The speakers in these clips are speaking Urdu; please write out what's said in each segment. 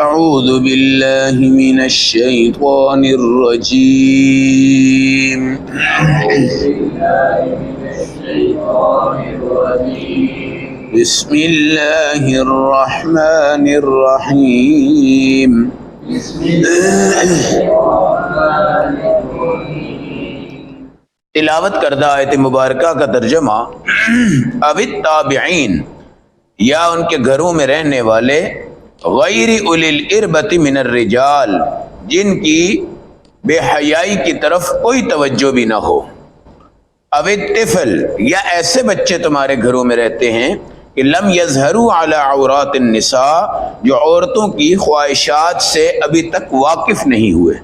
أعوذ بالله من الشيطان الرجيم بسم الله الرحمن الرحيم تلاوت کردہ آیت مبارکہ کا ترجمہ او التابعین یا ان کے گھروں میں رہنے والے غیر اولی الاربۃ من الرجال جن کی بے حیائی کی طرف کوئی توجہ بھی نہ ہو، او الطفل یا ایسے بچے تمہارے گھروں میں رہتے ہیں کہ لم یظہروا علی عورات النساء جو عورتوں کی خواہشات سے ابھی تک واقف نہیں ہوئے،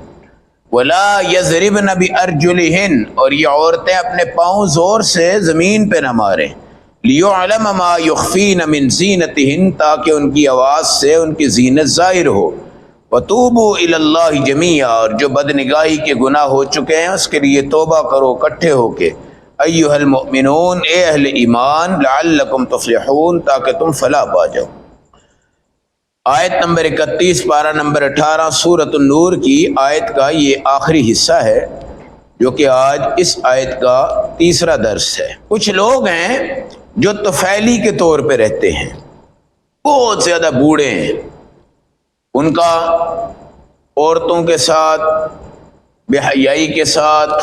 ولا یضربن بارجلہن اور یہ عورتیں اپنے پاؤں زور سے زمین پہ نہ ماریں، لیعلم ما یخفین من زینتہن تاکہ ان کی آواز سے ان کی زینت ظاہر ہو، وتوبوا الی اللہ جمیعا اور جو بدنگاہی کے گناہ ہو چکے ہیں اس کے لیے توبہ کرو اکٹھے ہو کے، ایھا المؤمنون اے اہل ایمان، لعلکم تفلحون تاکہ تم فلاح پا جاؤ۔ آیت نمبر 31 پارہ نمبر 18 سورۃ النور کی آیت کا یہ آخری حصہ ہے جو کہ آج اس آیت کا تیسرا درس ہے۔ کچھ لوگ ہیں جو طفیلی کے طور پہ رہتے ہیں، بہت زیادہ بوڑھے ہیں، ان کا عورتوں کے ساتھ، بے حیائی کے ساتھ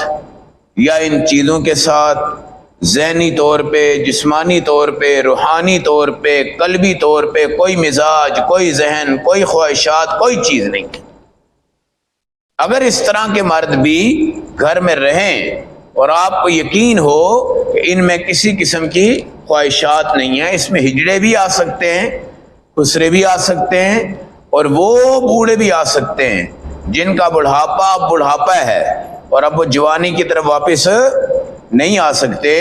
یا ان چیزوں کے ساتھ ذہنی طور پہ، جسمانی طور پہ، روحانی طور پہ، قلبی طور پہ کوئی مزاج، کوئی ذہن، کوئی خواہشات، کوئی چیز نہیں۔ اگر اس طرح کے مرد بھی گھر میں رہیں اور آپ کو یقین ہو کہ ان میں کسی قسم کی خواہشات نہیں ہیں، اس میں ہجڑے بھی آ سکتے ہیں، خسرے بھی آ سکتے ہیں، اور وہ بوڑھے بھی آ سکتے ہیں جن کا بڑھاپا اب بڑھاپا ہے اور اب وہ جوانی کی طرف واپس نہیں آ سکتے۔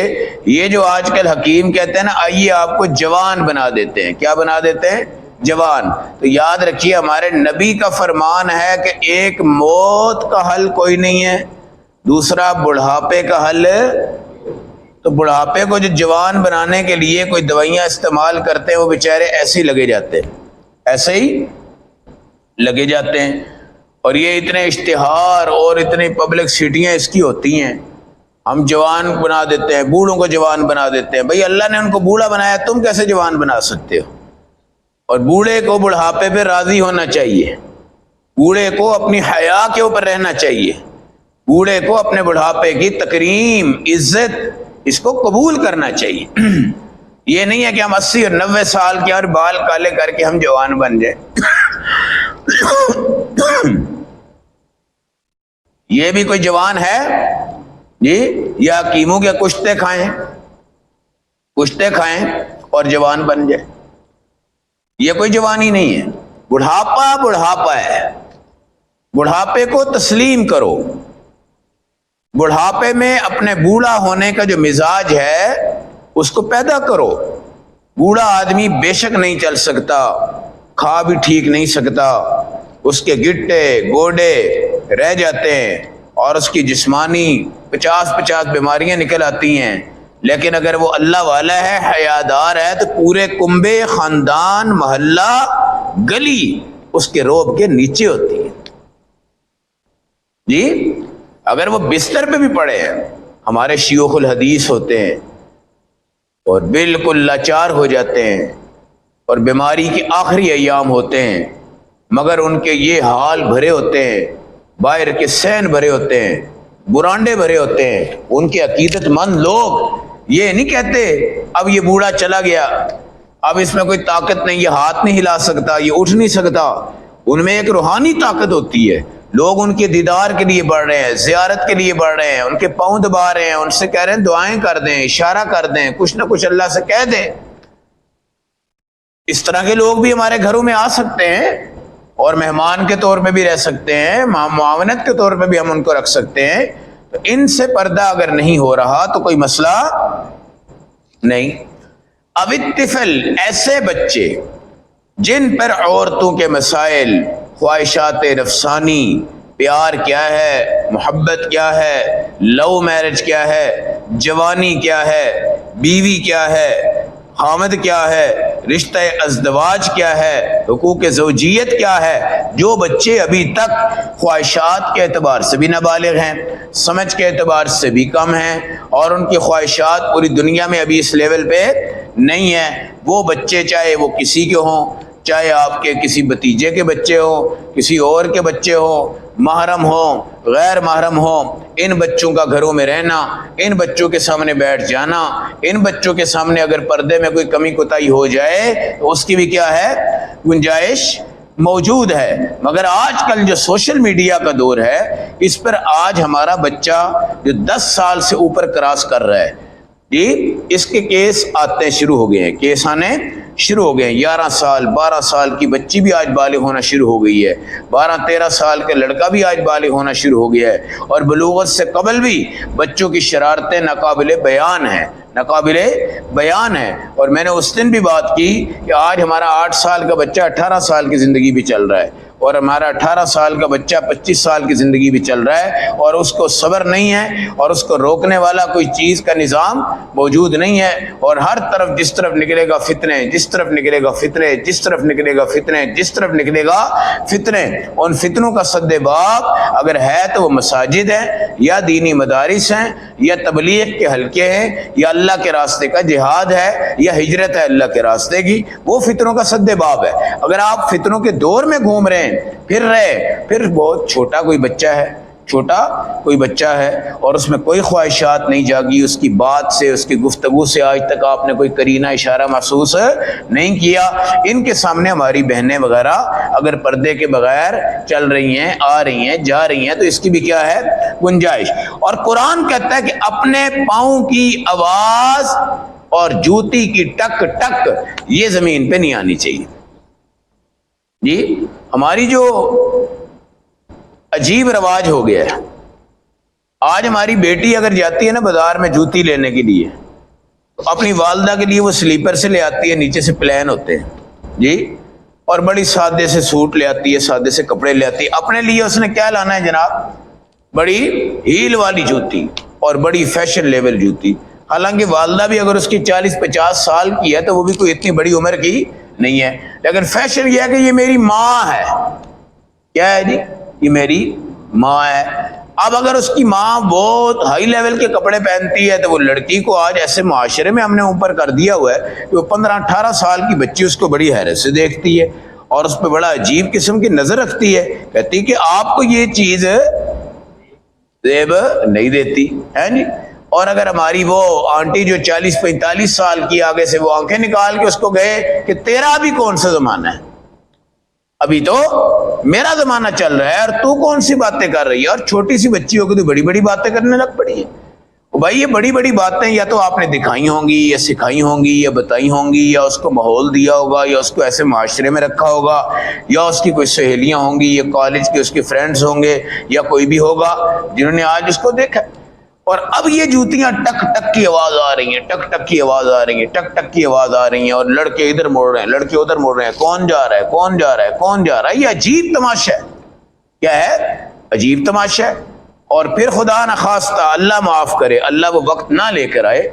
یہ جو آج کل حکیم کہتے ہیں نا آئیے آپ کو جوان بنا دیتے ہیں، کیا بنا دیتے ہیں؟ جوان۔ تو یاد رکھیے ہمارے نبی کا فرمان ہے کہ ایک موت کا حل کوئی نہیں ہے، دوسرا بڑھاپے کا حل۔ تو بڑھاپے کو جو جوان بنانے کے لیے کوئی دوائیاں استعمال کرتے ہیں وہ بیچارے ایسے ہی لگے جاتے ہیں، ایسے ہی لگے جاتے ہیں، اور یہ اتنے اشتہار اور اتنی پبلک سٹیاں اس کی ہوتی ہیں، ہم جوان بنا دیتے ہیں، بوڑھوں کو جوان بنا دیتے ہیں۔ بھئی اللہ نے ان کو بوڑھا بنایا، تم کیسے جوان بنا سکتے ہو؟ اور بوڑھے کو بڑھاپے پہ راضی ہونا چاہیے، بوڑھے کو اپنی حیا کے اوپر رہنا چاہیے، بوڑھے کو اپنے بڑھاپے کی تکریم، عزت، اس کو قبول کرنا چاہیے۔ یہ نہیں ہے کہ ہم 80 اور 90 سال کے اور بال کالے کر کے ہم جوان بن جائیں۔ یہ بھی کوئی جوان ہے جی؟ یا حکیموں کے کشتے کھائیں اور جوان بن جائے، یہ کوئی جوانی نہیں ہے۔ بڑھاپا ہے، بڑھاپے کو تسلیم کرو، بڑھاپے میں اپنے بوڑھا ہونے کا جو مزاج ہے اس کو پیدا کرو۔ بوڑھا آدمی بے شک نہیں چل سکتا، کھا بھی ٹھیک نہیں سکتا، اس کے گٹے گوڑے رہ جاتے ہیں اور اس کی جسمانی 50 بیماریاں نکل آتی ہیں، لیکن اگر وہ اللہ والا ہے، حیادار ہے، تو پورے کنبے، خاندان، محلہ، گلی اس کے روب کے نیچے ہوتی ہے جی۔ اگر وہ بستر پہ بھی پڑے ہیں، ہمارے شیوخ الحدیث ہوتے ہیں اور بالکل لاچار ہو جاتے ہیں اور بیماری کے آخری ایام ہوتے ہیں، مگر ان کے یہ حال بھرے ہوتے ہیں، باہر کے سین بھرے ہوتے ہیں، برانڈے بھرے ہوتے ہیں۔ ان کے عقیدت مند لوگ یہ نہیں کہتے اب یہ بوڑھا چلا گیا، اب اس میں کوئی طاقت نہیں، یہ ہاتھ نہیں ہلا سکتا، یہ اٹھ نہیں سکتا۔ ان میں ایک روحانی طاقت ہوتی ہے، لوگ ان کے دیدار کے لیے بڑھ رہے ہیں، زیارت کے لیے بڑھ رہے ہیں، ان کے پاؤں دبا رہے ہیں، ان سے کہہ رہے ہیں دعائیں کر دیں، اشارہ کر دیں، کچھ نہ کچھ اللہ سے کہہ دیں۔ اس طرح کے لوگ بھی ہمارے گھروں میں آ سکتے ہیں اور مہمان کے طور پہ بھی رہ سکتے ہیں، معاونت کے طور پہ بھی ہم ان کو رکھ سکتے ہیں۔ تو ان سے پردہ اگر نہیں ہو رہا تو کوئی مسئلہ نہیں۔ اب الطفل ایسے بچے جن پر عورتوں کے مسائل، خواہشات نفسانی، پیار کیا ہے، محبت کیا ہے، لو میرج کیا ہے، جوانی کیا ہے، بیوی کیا ہے، خامد کیا ہے، رشتہ ازدواج کیا ہے، حقوق زوجیت کیا ہے، جو بچے ابھی تک خواہشات کے اعتبار سے بھی نابالغ ہیں، سمجھ کے اعتبار سے بھی کم ہیں، اور ان کی خواہشات پوری دنیا میں ابھی اس لیول پہ نہیں ہیں، وہ بچے چاہے وہ کسی کے ہوں، چاہے آپ کے کسی بھتیجے کے بچے ہوں، کسی اور کے بچے ہوں، محرم ہوں، غیر محرم ہوں، ان بچوں کا گھروں میں رہنا، ان بچوں کے سامنے بیٹھ جانا، ان بچوں کے سامنے اگر پردے میں کوئی کمی کوتاہی ہو جائے تو اس کی بھی کیا ہے، گنجائش موجود ہے۔ مگر آج کل جو سوشل میڈیا کا دور ہے، اس پر آج ہمارا بچہ جو 10 سال سے اوپر کراس کر رہا ہے، جی اس کے کیس آتے شروع ہو گئے ہیں، کیس آنے شروع ہو گئے ہیں۔ 11 سال 12 سال کی بچی بھی آج بالغ ہونا شروع ہو گئی ہے، 12-13 سال کا لڑکا بھی آج بالغ ہونا شروع ہو گیا ہے، اور بلوغت سے قبل بھی بچوں کی شرارتیں ناقابل بیان ہیں، ناقابل بیان ہے۔ اور میں نے اس دن بھی بات کی کہ آج ہمارا 8 سال کا بچہ 18 سال کی زندگی بھی چل رہا ہے، اور ہمارا 18 سال کا بچہ 25 سال کی زندگی بھی چل رہا ہے، اور اس کو صبر نہیں ہے، اور اس کو روکنے والا کوئی چیز کا نظام موجود نہیں ہے، اور ہر طرف جس طرف نکلے گا فتنے، جس طرف نکلے گا فتنے، جس طرف نکلے گا فتنے، جس طرف نکلے گا فتنے۔ ان فتنوں کا سد باب اگر ہے تو وہ مساجد ہیں، یا دینی مدارس ہیں، یا تبلیغ کے حلقے ہیں، یا اللہ کے راستے کا جہاد ہے، یا ہجرت ہے اللہ کے راستے کی، وہ فتنوں کا سد باب ہے۔ اگر آپ فتنوں کے دور میں گھوم رہے ہیں، پھر بہت چھوٹا کوئی بچہ ہے، چھوٹا کوئی بچہ ہے، اور اس میں کوئی خواہشات نہیں جاگی، اس کی بات سے، اس کی گفتگو سے آج تک آپ نے کوئی قرینہ اشارہ محسوس نہیں کیا۔ ان کے سامنے ہماری بہنیں وغیرہ اگر پردے کے بغیر چل رہی ہیں، آ رہی ہیں، جا رہی ہیں، تو اس کی بھی کیا ہے، گنجائش۔ اور قرآن کہتا ہے کہ اپنے پاؤں کی آواز اور جوتی کی ٹک ٹک یہ زمین پہ نہیں آنی چاہیے۔ جی ہماری جو عجیب رواج ہو گیا ہے، آج ہماری بیٹی اگر جاتی ہے نا بازار میں جوتی لینے کے لیے، تو اپنی والدہ کے لیے وہ سلیپر سے لے آتی ہے، نیچے سے پلین ہوتے ہیں جی، اور بڑی سادے سے سوٹ لے آتی ہے، سادے سے کپڑے لے آتی ہے۔ اپنے لیے اس نے کیا لانا ہے جناب، بڑی ہیل والی جوتی اور بڑی فیشن لیول جوتی۔ حالانکہ والدہ بھی اگر اس کی 40-50 سال کی ہے تو وہ بھی کوئی اتنی بڑی عمر کی نہیں ہے، لیکن فیشن یہ ہے کہ یہ میری ماں ہے، کیا ہے جی، یہ میری ماں ہے۔ اب اگر اس کی ماں بہت ہائی لیول کے کپڑے پہنتی ہے تو وہ لڑکی کو آج ایسے معاشرے میں ہم نے اوپر کر دیا ہوا ہے کہ وہ 15-18 سال کی بچی اس کو بڑی حیرت سے دیکھتی ہے، اور اس پہ بڑا عجیب قسم کی نظر رکھتی ہے، کہتی کہ آپ کو یہ چیز زیب نہیں دیتی ہے جی۔ اور اگر ہماری وہ آنٹی جو 40-45 سال کی آگے سے وہ آنکھیں نکال کے اس کو گئے کہ تیرا ابھی کون سا زمانہ ہے، ابھی تو میرا زمانہ چل رہا ہے، اور تو کون سی باتیں کر رہی ہے، اور چھوٹی سی بچی ہو کے تو بڑی بڑی باتیں کرنے لگ پڑی ہے۔ بھائی یہ بڑی بڑی باتیں یا تو آپ نے دکھائی ہوں گی، یا سکھائی ہوں گی، یا بتائی ہوں گی، یا اس کو ماحول دیا ہوگا، یا اس کو ایسے معاشرے میں رکھا ہوگا، یا اس کی کوئی سہیلیاں ہوں گی، یا کالج کے اس کے فرینڈز ہوں گے، یا کوئی بھی ہوگا جنہوں نے آج اس کو دیکھا۔ اور اب یہ جوتیاں ٹک ٹک کی آواز آ رہی ہیں، ٹک ٹک کی آواز آ رہی ہیں، ٹک ٹک کی آواز آ رہی ہیں، اور لڑکے ادھر موڑ رہے ہیں، لڑکے ادھر موڑ رہے ہیں، کون جا رہا ہے، کون جا رہا ہے، کون جا رہا ہے۔ یہ عجیب تماشا ہے، کیا ہے، عجیب تماشا ہے۔ اور پھر خدا نخواستہ اللہ معاف کرے، اللہ وہ وقت نہ لے کر آئے،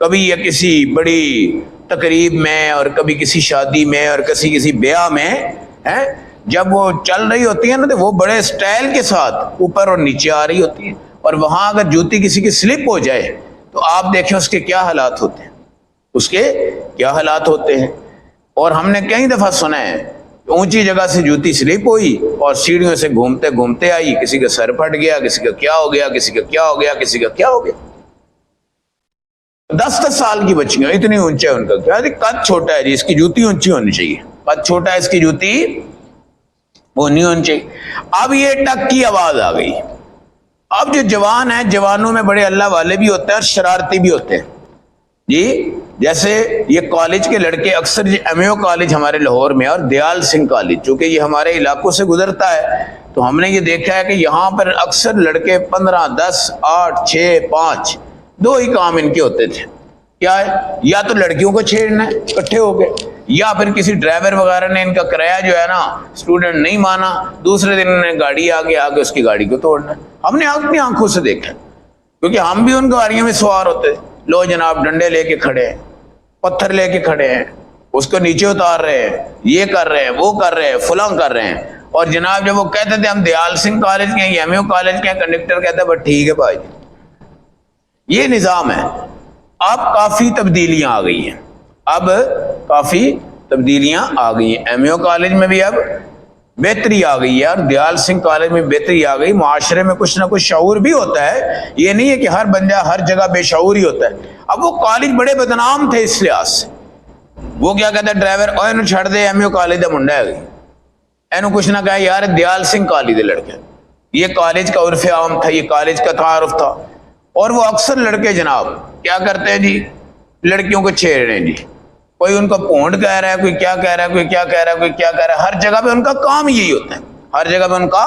کبھی یہ کسی بڑی تقریب میں، اور کبھی کسی شادی میں، اور کسی بیاہ میں ہیں، جب وہ چل رہی ہوتی ہے نا تو وہ بڑے سٹائل کے ساتھ اوپر اور نیچے آ رہی ہوتی ہے، اور وہاں اگر جوتی کسی کی سلپ ہو جائے تو آپ دیکھیں اس کے کیا حالات ہوتے ہیں، اس کے کیا حالات ہوتے ہیں۔ اور ہم نے کئی دفعہ سنا ہے اونچی جگہ سے جوتی سلپ ہوئی اور سیڑھیوں سے گھومتے گھومتے آئی، کسی کا سر پھٹ گیا، کسی کا کیا ہو گیا، کسی کا کیا ہو گیا، کسی کا کیا ہو گیا۔ 10 سال کی بچیاں اتنی اونچا ہے ان کا، کیا قد چھوٹا ہے جی، اس کی جوتی اونچی ہونی چاہیے، قد چھوٹا ہے اس کی جوتی وہ نہیں ہونی چاہیے۔ اب یہ ٹک کی آواز آ گئی۔ اب جو جوان ہیں، جوانوں میں بڑے اللہ والے بھی ہوتے ہیں اور شرارتی بھی ہوتے ہیں جی۔ جیسے یہ کالج کے لڑکے اکثر ایم اے او کالج ہمارے لاہور میں، اور دیال سنگھ کالج چونکہ یہ ہمارے علاقوں سے گزرتا ہے، تو ہم نے یہ دیکھا ہے کہ یہاں پر اکثر لڑکے 15 10 8 6 5 دو ہی کام ان کے ہوتے تھے، کیا ہے، یا تو لڑکیوں کو چھیڑنا ہے اکٹھے ہو کے، یا پھر کسی ڈرائیور وغیرہ نے ان کا کرایہ جو ہے نا اسٹوڈنٹ نہیں مانا، دوسرے دن انہوں نے گاڑی آگے اس کی گاڑی کو توڑنا ہے۔ ہم نے اپنی آنکھوں سے دیکھا، کیونکہ ہم بھی ان گاڑیوں میں سوار ہوتے، لو جناب ڈنڈے لے کے کھڑے ہیں، پتھر لے کے کھڑے ہیں، اس کو نیچے اتار رہے ہیں، یہ کر رہے ہیں، وہ کر رہے ہیں، فلاں کر رہے ہیں. اور جناب جب وہ کہتے تھے ہم دیال سنگھ کالج کے ہیں، ایم یو کالج کے ہیں، کنڈکٹر کہتا ہے بس ٹھیک ہے بھائی. یہ نظام ہے. اب کافی تبدیلیاں آ گئی ہیں، اب کافی تبدیلیاں آ گئی ہیں. ایم یو کالج میں بھی اب بہتری آ گئی ہے، اور دیال سنگھ کالج میں بہتری آ گئی. معاشرے میں کچھ نہ کچھ شعور بھی ہوتا ہے، یہ نہیں ہے کہ ہر بندہ ہر جگہ بے شعور ہی ہوتا ہے. اب وہ کالج بڑے بدنام تھے اس لحاظ سے. وہ کیا کہتا ہے ڈرائیور، او اینو چھڑ دے، ایم یو کالج دا منڈا ہے گئی، اینو کچھ نہ کہا یار دیال سنگھ کالج دے لڑکے. یہ کالج کا عرف عام تھا، یہ کالج کا تعارف تھا. اور وہ اکثر لڑکے جناب کیا کرتے ہیں جی، لڑکیوں کو چھیڑ رہے ہیں جی. کوئی ان کو پونڈ کہہ رہا ہے، کوئی کیا کہہ رہا ہے، کوئی کیا کہہ رہا ہے، کوئی کیا کہہ رہا ہے. ہر جگہ پہ ان کا کام یہی ہوتا ہے، ہر جگہ پہ ان کا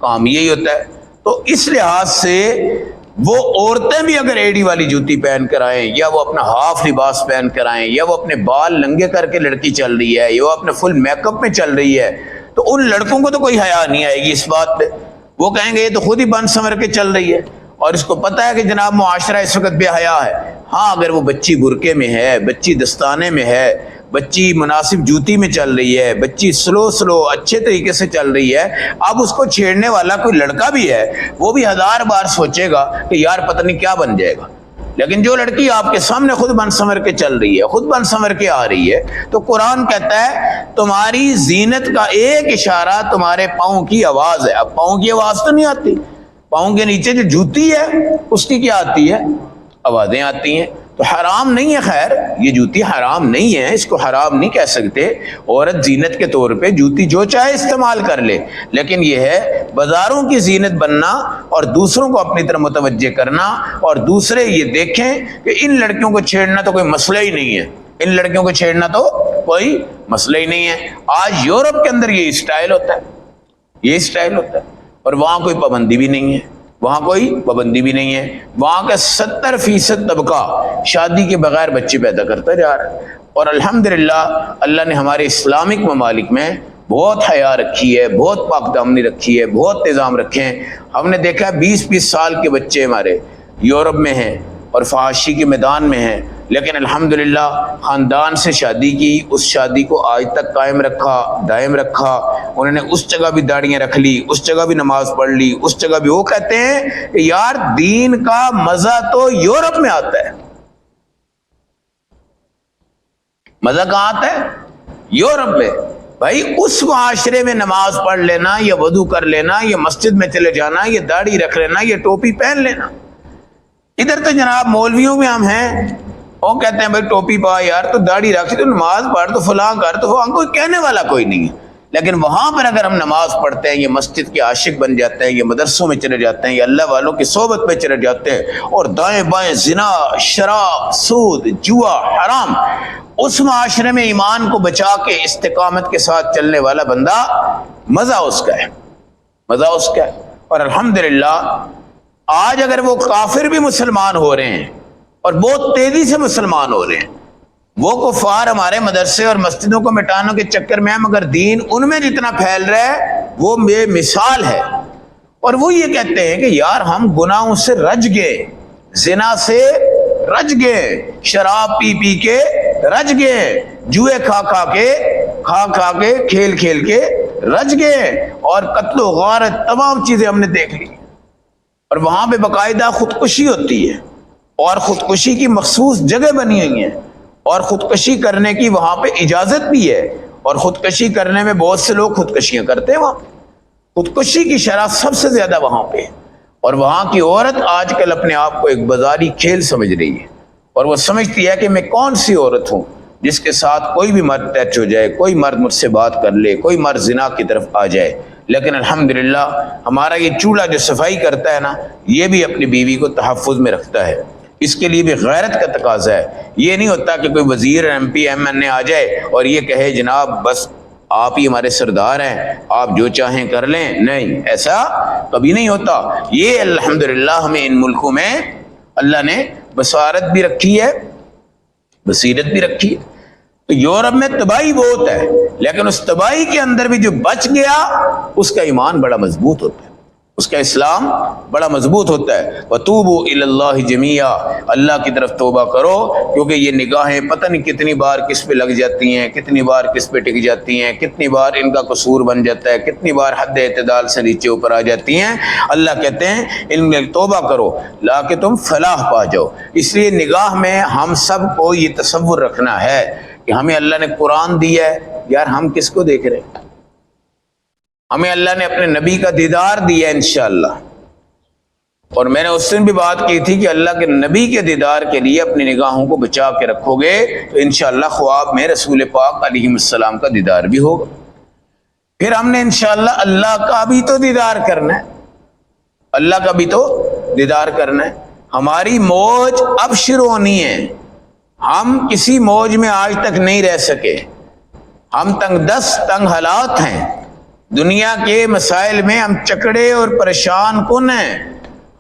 کام یہی ہوتا ہے. تو اس لحاظ سے وہ عورتیں بھی اگر ایڑی والی جوتی پہن کر آئیں، یا وہ اپنا ہاف لباس پہن کر آئیں، یا وہ اپنے بال ننگے کر کے لڑکی چل رہی ہے، یا وہ اپنے فل میک اپ میں چل رہی ہے، تو ان لڑکوں کو تو کوئی حیا نہیں آئے گی اس بات پہ. وہ کہیں گے یہ تو خود ہی بن سنور کے چل رہی ہے، اور اس کو پتہ ہے کہ جناب معاشرہ اس وقت بے حیا ہے. ہاں اگر وہ بچی برقعے میں ہے، بچی دستانے میں ہے، بچی مناسب جوتی میں چل رہی ہے، بچی سلو اچھے طریقے سے چل رہی ہے، اب اس کو چھیڑنے والا کوئی لڑکا بھی ہے، وہ بھی 1000 بار سوچے گا کہ یار پتہ نہیں کیا بن جائے گا. لیکن جو لڑکی آپ کے سامنے خود بن سنور کے چل رہی ہے، خود بن سنور کے آ رہی ہے، تو قرآن کہتا ہے تمہاری زینت کا ایک اشارہ تمہارے پاؤں کی آواز ہے. اب پاؤں کی آواز تو نہیں آتی، پاؤں کے نیچے جو جوتی ہے اس کی کیا آتی ہے؟ آوازیں آتی ہیں. تو حرام نہیں ہے، خیر یہ جوتی حرام نہیں ہے، اس کو حرام نہیں کہہ سکتے. عورت زینت کے طور پہ جوتی جو چاہے استعمال کر لے، لیکن یہ ہے بازاروں کی زینت بننا اور دوسروں کو اپنی طرف متوجہ کرنا، اور دوسرے یہ دیکھیں کہ ان لڑکیوں کو چھیڑنا تو کوئی مسئلہ ہی نہیں ہے، ان لڑکیوں کو چھیڑنا تو کوئی مسئلہ ہی نہیں ہے. آج یورپ کے اندر یہ اسٹائل ہوتا ہے، یہ اسٹائل ہوتا ہے، اور وہاں کوئی پابندی بھی نہیں ہے، وہاں کوئی پابندی بھی نہیں ہے. وہاں کا 70% طبقہ شادی کے بغیر بچے پیدا کرتا جا رہا ہے. اور الحمدللہ اللہ نے ہمارے اسلامک ممالک میں بہت حیا رکھی ہے، بہت پاک دامنی رکھی ہے، بہت نظام رکھے ہیں. ہم نے دیکھا 20-20 سال کے بچے ہمارے یورپ میں ہیں اور فحاشی کے میدان میں ہیں، لیکن الحمدللہ خاندان سے شادی کی، اس شادی کو آج تک قائم رکھا، دائم رکھا. انہوں نے اس جگہ بھی داڑیاں رکھ لی، اس جگہ بھی نماز پڑھ لی، اس جگہ بھی. وہ کہتے ہیں کہ یار دین کا مزہ تو یورپ میں آتا ہے. مزہ کہاں آتا ہے؟ یورپ میں. بھائی اس معاشرے میں نماز پڑھ لینا، یا وضو کر لینا، یا مسجد میں چلے جانا، یا داڑھی رکھ لینا، یا ٹوپی پہن لینا. ادھر تو جناب مولویوں میں ہم ہیں، وہ کہتے ہیں بھائی ٹوپی پا یار، تو داڑھی رکھ، تو نماز پڑھ، تو فلاں کر، تو وہاں کوئی کہنے والا کوئی نہیں ہے. لیکن وہاں پر اگر ہم نماز پڑھتے ہیں، یہ مسجد کے عاشق بن جاتے ہیں، یہ مدرسوں میں چلے جاتے ہیں، یہ اللہ والوں کی صحبت میں چلے جاتے ہیں، اور دائیں بائیں زنا، شراب، سود، جوا، حرام، اس معاشرے میں ایمان کو بچا کے استقامت کے ساتھ چلنے والا بندہ مزہ اس کا ہے، مزہ اس کا ہے. اور الحمدللہ آج اگر وہ کافر بھی مسلمان ہو رہے ہیں، اور بہت تیزی سے مسلمان ہو رہے ہیں، وہ کفار ہمارے مدرسے اور مسجدوں کو مٹانے کے چکر میں ہیں، مگر دین ان میں جتنا پھیل رہا ہے وہ بے مثال ہے. اور وہ یہ کہتے ہیں کہ یار ہم گناہوں سے رج گئے، زنا سے رج گئے، شراب پی پی کے رج گئے، جوئے کھا کھا کے کھیل کھیل کے رج گئے، اور قتل و غارت تمام چیزیں ہم نے دیکھ لی. اور وہاں پہ باقاعدہ خودکشی ہوتی ہے، اور خودکشی کی مخصوص جگہ بنی ہوئی ہیں، اور خودکشی کرنے کی وہاں پہ اجازت بھی ہے، اور خودکشی کرنے میں بہت سے لوگ خودکشیاں کرتے ہیں. وہاں خودکشی کی شرح سب سے زیادہ وہاں پہ ہے. اور وہاں کی عورت آج کل اپنے آپ کو ایک بازاری کھیل سمجھ رہی ہے، اور وہ سمجھتی ہے کہ میں کون سی عورت ہوں جس کے ساتھ کوئی بھی مرد ٹچ ہو جائے، کوئی مرد مجھ سے بات کر لے، کوئی مرد زنا کی طرف آ جائے. لیکن الحمدللہ ہمارا یہ چولہا جو صفائی کرتا ہے نا، یہ بھی اپنی بیوی کو تحفظ میں رکھتا ہے. اس کے لیے بھی غیرت کا تقاضا ہے. یہ نہیں ہوتا کہ کوئی وزیر، ایم پی، ایم این اے آ جائے اور یہ کہے جناب بس آپ ہی ہمارے سردار ہیں، آپ جو چاہیں کر لیں. نہیں، ایسا کبھی نہیں ہوتا. یہ الحمدللہ ہمیں ان ملکوں میں اللہ نے بصارت بھی رکھی ہے، بصیرت بھی رکھی ہے. تو یورپ میں تباہی بہت ہے، لیکن اس تباہی کے اندر بھی جو بچ گیا اس کا ایمان بڑا مضبوط ہوتا ہے. اس کا اسلام بڑا مضبوط ہوتا ہے۔ وَتُوبُوا إِلَى اللَّهِ جَمِيعًا، اللہ کی طرف توبہ کرو، کیونکہ یہ نگاہیں پتہ نہیں کتنی بار کس پہ لگ جاتی ہیں، کتنی بار کس پہ ٹک جاتی ہیں، کتنی بار ان کا قصور بن جاتا ہے، کتنی بار حد اعتدال سے نیچے اوپر آ جاتی ہیں۔ اللہ کہتے ہیں ان میں توبہ کرو لا کہ تم فلاح پا جاؤ۔ اس لیے نگاہ میں ہم سب کو یہ تصور رکھنا ہے کہ ہمیں اللہ نے قرآن دیا ہے، یار ہم کس کو دیکھ رہے ہیں؟ ہمیں اللہ نے اپنے نبی کا دیدار دیا ہے انشاءاللہ، اور میں نے اس دن بھی بات کی تھی کہ اللہ کے نبی کے دیدار کے لیے اپنی نگاہوں کو بچا کے رکھو گے تو انشاءاللہ خواب میں رسول پاک علیہ السلام کا دیدار بھی ہوگا۔ پھر ہم نے انشاءاللہ اللہ کا بھی تو دیدار کرنا ہے، اللہ کا بھی تو دیدار کرنا ہے۔ ہماری موج اب شروع ہونی ہے، ہم کسی موج میں آج تک نہیں رہ سکے، ہم تنگ دست تنگ حالات ہیں، دنیا کے مسائل میں ہم چکڑے اور پریشان کن ہیں۔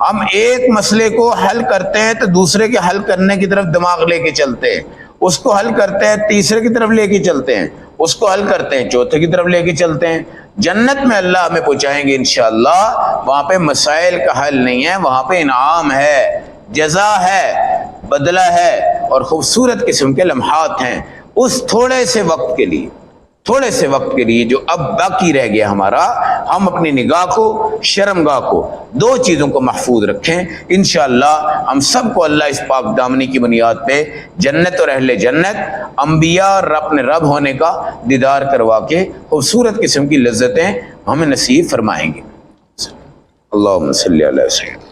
ہم ایک مسئلے کو حل کرتے ہیں تو دوسرے کے حل کرنے کی طرف دماغ لے کے چلتے ہیں، اس کو حل کرتے ہیں تیسرے کی طرف لے کے چلتے ہیں، اس کو حل کرتے ہیں چوتھے کی طرف لے کے چلتے ہیں۔ جنت میں اللہ ہمیں پہنچائیں گے انشاءاللہ، وہاں پہ مسائل کا حل نہیں ہے، وہاں پہ انعام ہے، جزا ہے، بدلہ ہے، اور خوبصورت قسم کے لمحات ہیں۔ اس تھوڑے سے وقت کے لیے جو اب باقی رہ گیا ہمارا، ہم اپنی نگاہ کو، شرمگاہ کو، دو چیزوں کو محفوظ رکھیں۔ انشاءاللہ ہم سب کو اللہ اس پاک دامنی کی بنیاد پہ جنت اور اہل جنت، انبیاء اور اپنے رب ہونے کا دیدار کروا کے خوبصورت قسم کی لذتیں ہمیں نصیب فرمائیں گے۔ اللہم صلی علیہ وسلم۔